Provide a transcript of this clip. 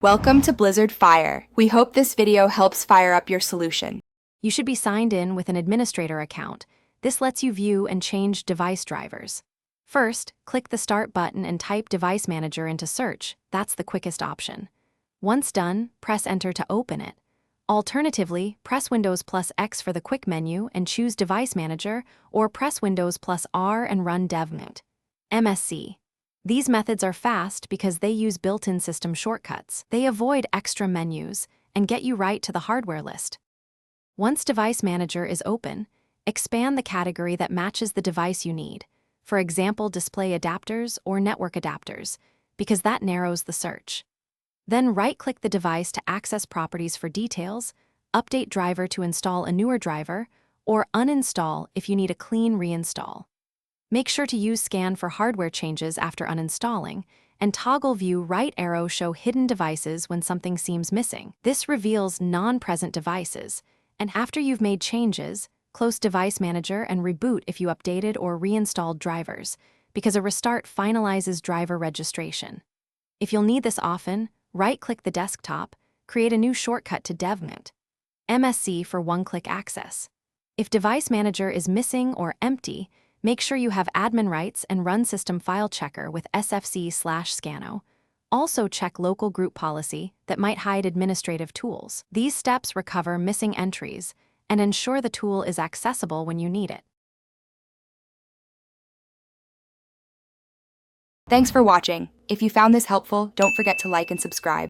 Welcome to Blizzard Fire. We hope this video helps fire up your solution. You should be signed in with an administrator account. This lets you view and change device drivers. First, click the Start button and type Device Manager into search. That's the quickest option. Once done, press Enter to open it. Alternatively, press Windows plus X for the quick menu and choose Device Manager, or press Windows plus R and run devmount. MSC. These methods are fast because they use built-in system shortcuts. They avoid extra menus and get you right to the hardware list. Once Device Manager is open, expand the category that matches the device you need. For example, display adapters or network adapters, because that narrows the search. Then right-click the device to access properties for details, update driver to install a newer driver, or uninstall if you need a clean reinstall. Make sure to use Scan for hardware changes after uninstalling, and toggle View right arrow show hidden devices when something seems missing. This reveals non-present devices, and after you've made changes, close Device Manager and reboot if you updated or reinstalled drivers, because a restart finalizes driver registration. If you'll need this often, right-click the desktop, create a new shortcut to devmount. MSC for one-click access. If Device Manager is missing or empty, make sure you have admin rights and run System File Checker with sfc/scano. Also check local group policy that might hide administrative tools. These steps recover missing entries and ensure the tool is accessible when you need it. Thanks for watching. If you found this helpful, don't forget to like and subscribe.